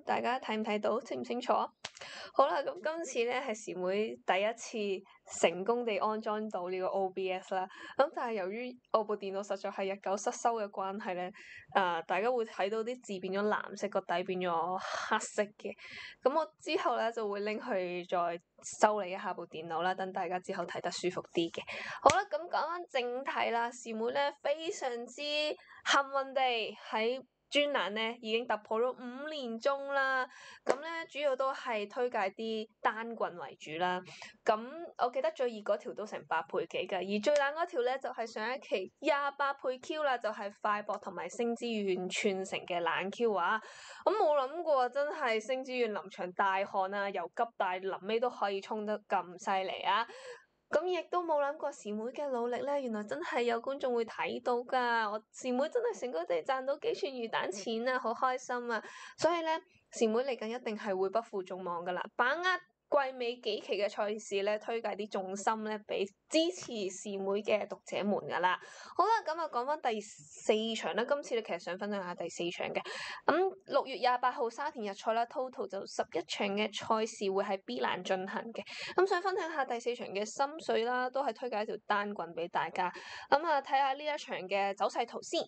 大家睇唔睇到？清唔清楚？好啦，咁今次咧係時妹第一次成功地安裝到呢個 OBS 啦。咁但係由於我部電腦實在係日久失修嘅關係咧，大家會睇到啲字變咗藍色，個底變咗黑色嘅。咁我之後咧就會拎去再修理一下部電腦啦，等大家之後睇得舒服啲嘅。好啦，咁講翻正題啦，時妹咧非常之幸運地喺專欄咧已經突破咗5年中啦，咁咧主要都係推介啲單棍為主啦。咁我記得最熱嗰條都成8倍幾㗎，而最冷嗰條咧就係上一期28倍 Q 啦，就係快博同埋星之願串成嘅冷 Q 啊！咁冇諗過真係星之願臨場大汗啊，由急大臨尾都可以衝得咁犀利啊！咁亦都冇諗過時妹嘅努力咧，原來真係有觀眾會睇到㗎。我時妹真係成功地賺到幾串魚蛋錢啊，好開心啊！所以咧，時妹嚟緊一定係會不負眾望㗎啦，把握季尾幾期嘅賽事咧，推介啲重心咧俾支持時妹嘅讀者們㗎啦。好啦，咁啊講翻第4場啦，今次咧其實想分享下第4場嘅。咁6月28號沙田日賽啦，total 就11場嘅賽事會喺 B 欄進行嘅。咁想分享下第4場嘅心水啦，都係推介一條單棍俾大家。咁啊睇下呢一場嘅走勢圖先。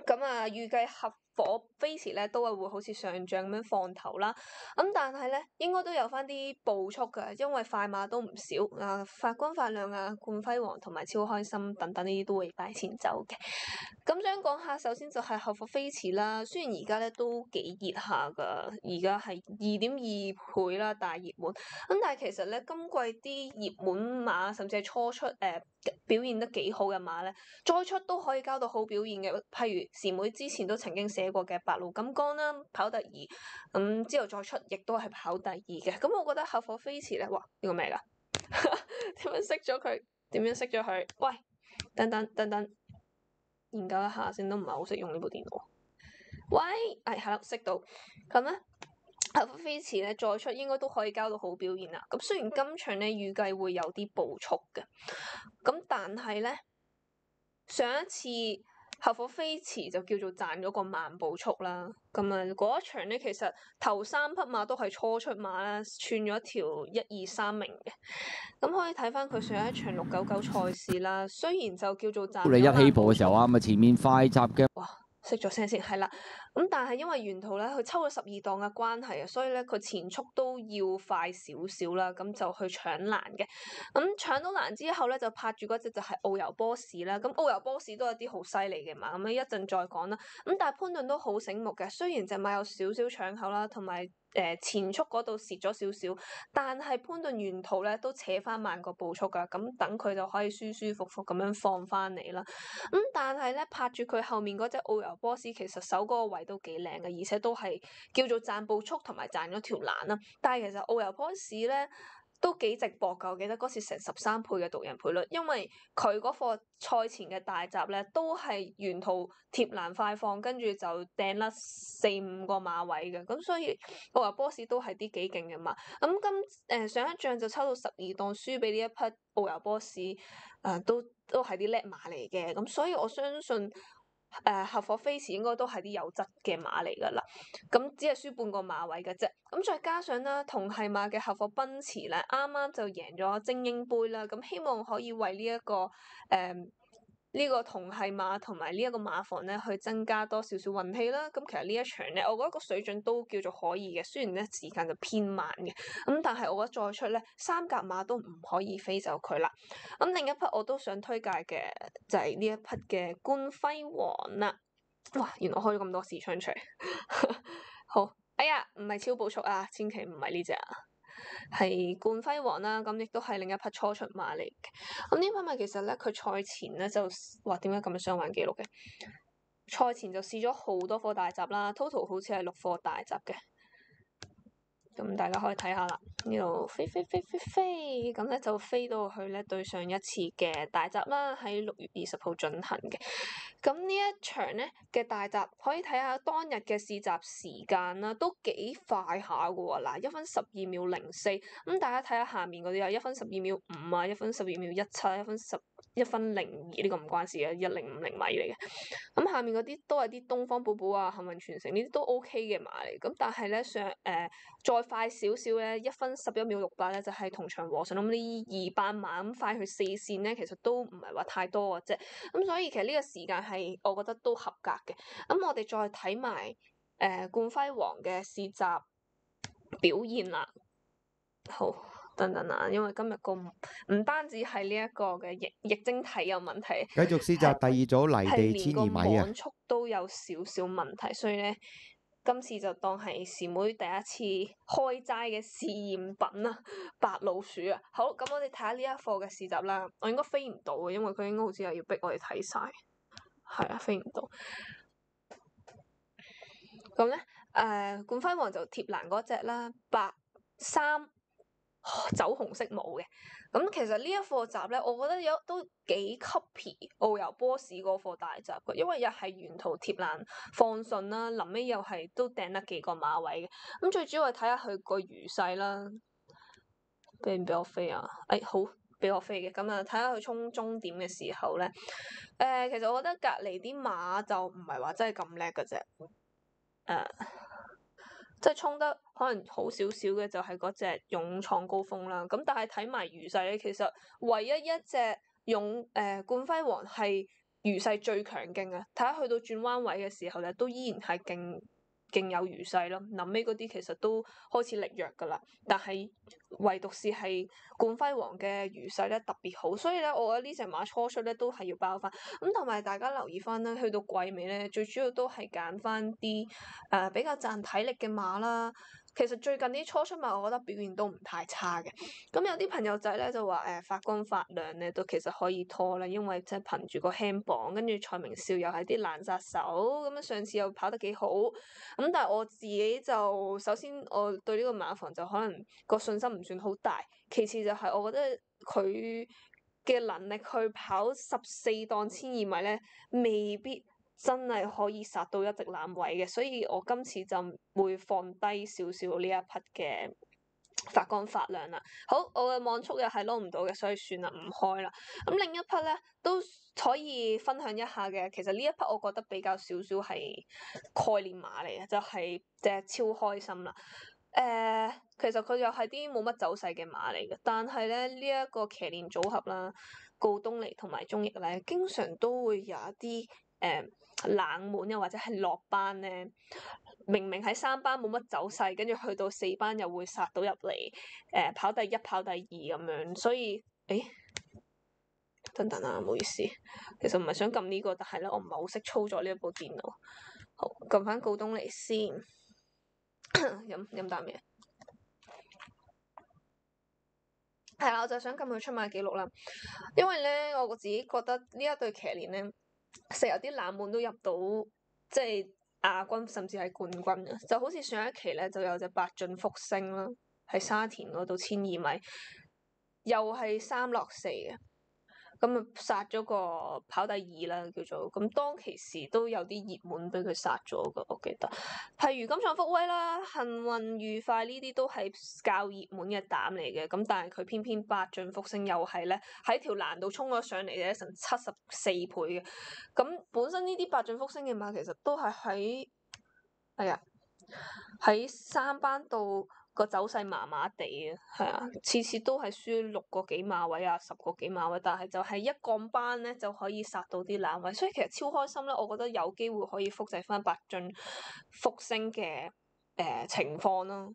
咁啊預計合火飛馳咧都係會好似上仗咁樣放頭啦，咁但係咧應該都有翻啲步速㗎，因為快馬都唔少啊，發光發亮啊、冠輝煌同埋超開心等等呢啲都會擺前走嘅。咁想講下，首先就係合火飛馳啦，雖然而家咧都幾熱下㗎，而家係2.2倍啦，大熱門。咁但係其實咧今季啲熱門馬甚至係初出表現得幾好嘅馬咧，再出都可以交到好表現嘅，譬如時妹之前都曾經寫過嘅白鷺金剛啦，跑第2，咁之後再出亦都係跑第2嘅。咁我覺得合火飛馳咧，哇呢個咩㗎？點樣熄咗佢？點樣熄咗佢？喂，等等，研究一下先，都唔係好識用呢部電腦。喂，係啦，熄到。咁咧，合火飛馳咧再出應該都可以交到好表現啦。咁雖然今場咧預計會有啲步速嘅，咁但係咧上一次合火飛馳就叫做賺咗個慢步速啦。咁啊嗰一場咧其實頭3匹馬都係初出馬啦，串咗一條1、2、3名嘅。咁可以睇翻佢上一場699賽事啦，雖然就叫做賺咗慢步速。你一起步嘅時候啊，咪前面快閘嘅。哇！熄咗聲先，係啦。咁但係因為沿途咧，佢抽咗12檔嘅關係啊，所以咧佢前速都要快少少啦，咁就去搶欄嘅。咁搶到欄之後咧，就拍住嗰隻就係澳遊波士啦。咁澳遊波士都有啲好犀利嘅馬，咁一陣再講啦。咁但係潘頓都好醒目嘅，雖然隻馬有少少搶口啦，同埋前速嗰度蝕咗少少，但係潘頓沿途咧都扯翻慢個步速㗎，咁等佢就可以舒舒服服咁樣放翻嚟啦。但係咧拍住佢後面嗰隻澳遊波士，其實守嗰個位都幾靚嘅，而且都係叫做賺步速同埋賺咗條欄啦。但係其實澳遊波士咧都幾直博㗎，我記得嗰時成13倍嘅獨贏賠率，因為佢嗰課賽前嘅大閘咧都係沿途貼欄快放，跟住就掟甩4、5個馬位嘅，咁所以澳遊波士都係啲幾勁嘅馬。咁上一仗就抽到12檔輸俾呢一匹澳遊波士，都係啲叻馬嚟嘅，咁所以我相信合火飛馳應該都係啲有質嘅馬嚟㗎啦，咁只係輸半個馬位嘅啫。咁再加上啦，同係馬嘅合火奔馳咧，啱啱就贏咗精英杯啦，咁希望可以為呢個同係馬同埋呢一個馬房咧，去增加多少少運氣啦。咁其實呢一場咧，我覺得個水準都叫做可以嘅，雖然咧時間就偏慢嘅，咁但係我覺得再出咧3甲馬都唔可以飛走佢啦。咁另一匹我都想推介嘅就係呢一匹嘅冠輝煌啦。哇！原來開咗咁多視窗出嚟，好，哎呀，唔係超步速啊，千祈唔係呢隻啊。係冠輝煌啦，咁亦都係另一匹初出馬嚟嘅。咁呢匹馬其實咧，佢賽前咧就話點解咁樣雙環紀錄嘅？賽前就試咗好多課大閘啦，total 好似係6課大閘嘅。咁大家可以睇下啦，呢度飛，咁咧就飛到去咧對上一次嘅大閘啦，喺6月20號進行嘅。咁呢一場咧嘅大閘可以睇下當日嘅試閘時間啦，都幾快下㗎喎。嗱，1分12秒04，咁大家睇下下面嗰啲啊，1分12秒5啊，1分12秒17，1分1分02呢個唔關事嘅，1050米嚟嘅。咁下面嗰啲都係啲東方寶寶啊、幸運傳承呢啲都 OK 嘅馬嚟。咁但係咧再快少少咧，1分11秒68咧就係同場和順咁呢2班馬咁快去4線咧，其實都唔係話太多嘅啫。咁所以其實呢個時間係我覺得都合格嘅。咁我哋再睇埋冠輝煌嘅試閘表現啦。好。等等啊，因為今日唔單止係呢一個嘅液晶體有問題，繼續試閘第二組泥地連個1200米啊！網速都有少少問題，所以咧今次就當係師妹第一次開齋嘅試驗品啊，白老鼠啊！好，咁我哋睇下呢一課嘅試閘啦。我應該飛唔到嘅，因為佢應該好似又要逼我哋睇晒，係啊，飛唔到。咁咧冠輝煌就貼欄嗰隻啦，白衫。酒紅色帽嘅，咁其實呢一課閘咧，我覺得都幾 copy 遨遊波士嗰課大閘嘅，因為又係沿途貼欄放順啦，臨尾又係都掟得幾個馬位嘅，咁最主要係睇下佢個餘勢啦，俾唔俾我飛啊？好，俾我飛嘅，咁啊睇下佢衝終點嘅時候咧，其實我覺得隔離啲馬就唔係話真係咁叻嘅啫，即係衝得可能好少少嘅就係嗰隻勇創高峰啦，咁但係睇埋餘勢咧，其實唯一一隻冠輝煌係餘勢最強勁嘅，睇下去到轉彎位嘅時候咧，都依然係勁有餘勢咯。臨尾嗰啲其實都開始力弱噶啦，但係唯獨是係冠輝煌嘅餘勢咧特別好，所以咧我覺得呢隻馬初出咧都係要包翻。咁同埋大家留意翻啦，去到季尾咧，最主要都係揀翻啲比較賺體力嘅馬啦。其實最近啲初出馬，我覺得表現都唔太差嘅。咁有啲朋友仔咧就話發光發亮咧都其實可以拖啦，因為即係憑住個輕磅，跟住蔡明少又係啲爛殺手，咁樣上次又跑得幾好。咁但係我自己就首先我對呢個馬房就可能個信心唔算好大，其次就係我覺得佢嘅能力去跑14檔1200米咧，未必真係可以殺到一隻攬位嘅，所以我今次就會放低少少呢一匹嘅發光發亮啦。好，我嘅網速又係撈唔到嘅，所以算啦，唔開啦。咁另一匹咧都可以分享一下嘅，其實呢一匹我覺得比較少少係概念馬嚟嘅，就係隻超開心啦。其實佢又係啲冇乜走勢嘅馬嚟嘅，但係咧呢一個騎練組合啦，告東尼同埋中翼咧，經常都會有一啲冷門又或者係落班咧，明明喺3班冇乜走勢，跟住去到4班又會殺到入嚟，跑第一跑第二咁樣，所以等等啊，唔好意思，其實唔係想撳呢個，但係咧我唔係好識操作呢一部電腦，好，撳翻告東尼先，飲啖嘢。係啦，我就想撳佢出馬記錄啦，因為咧我自己覺得呢一對騎練咧，成日啲冷門都入到即係亞軍甚至係冠軍啊！就好似上一期咧就有隻百駿福星啦，喺沙田嗰度1200米，又係3落4嘅。咁啊殺咗個跑第2啦，叫做咁當其時都有啲熱門俾佢殺咗噶，我記得。譬如金創福威啦、幸運愉快呢啲都係較熱門嘅膽嚟嘅，咁但係佢偏偏百駿福星又係咧喺條欄度衝咗上嚟嘅，成74倍嘅。咁本身呢啲百駿福星嘅馬其實都係喺3班度。個走勢麻麻地啊，係啊，次次都係輸6個幾馬位啊，10個幾馬位，但係就係一降班咧就可以殺到啲冷位，所以其實超開心啦！我覺得有機會可以複製翻百駿福星嘅情況咯，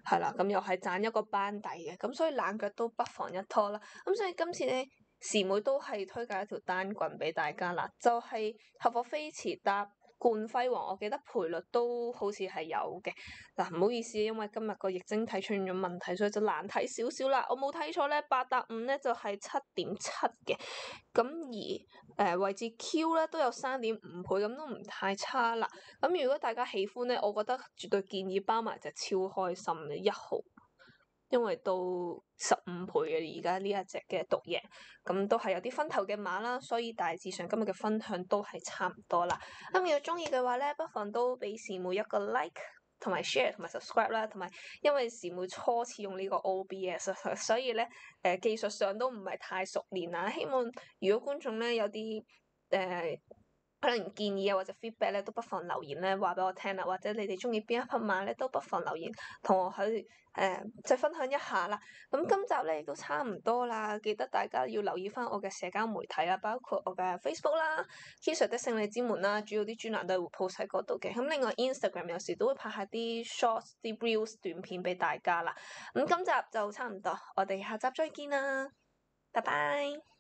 係啦，咁又係賺一個班底嘅，咁所以冷腳都不妨一拖啦。咁所以今次咧，師妹都係推介一條單棍俾大家啦，就係合夥飛馳搭冠輝煌，我記得賠率都好似係有嘅。嗱，唔好意思，因為今日個液晶體出現咗問題，所以就難睇少少啦。我冇睇錯咧，8+5咧就係7.7嘅，咁而位置 Q 咧都有3.5倍，咁都唔太差啦。咁如果大家喜歡咧，我覺得絕對建議包埋隻超開心嘅1號。因為到15倍嘅而家呢一隻嘅獨贏，咁都係有啲分頭嘅馬啦，所以大致上今日嘅分享都係差唔多啦。咁如果中意嘅話咧，不妨都俾師妹一個 like。同埋 share 同埋 subscribe 啦，同埋因為時妹初次用呢個 OBS，所以咧技術上都唔係太熟練啦。希望如果觀眾咧有啲可能建議啊或者 feedback 咧，都不妨留言咧話俾我聽啦，或者你哋中意邊一匹馬咧，都不妨留言同我去即係分享一下啦。咁今集咧亦都差唔多啦，記得大家要留意翻我嘅社交媒體啦，包括我嘅 Facebook 啦、Keisha 的勝利之門啦，主要啲專欄都係會 post 喺嗰度嘅。咁另外 Instagram 有時都會拍下啲 shorts、啲 reels 短片俾大家啦。咁今集就差唔多，我哋下集再見啦，拜拜。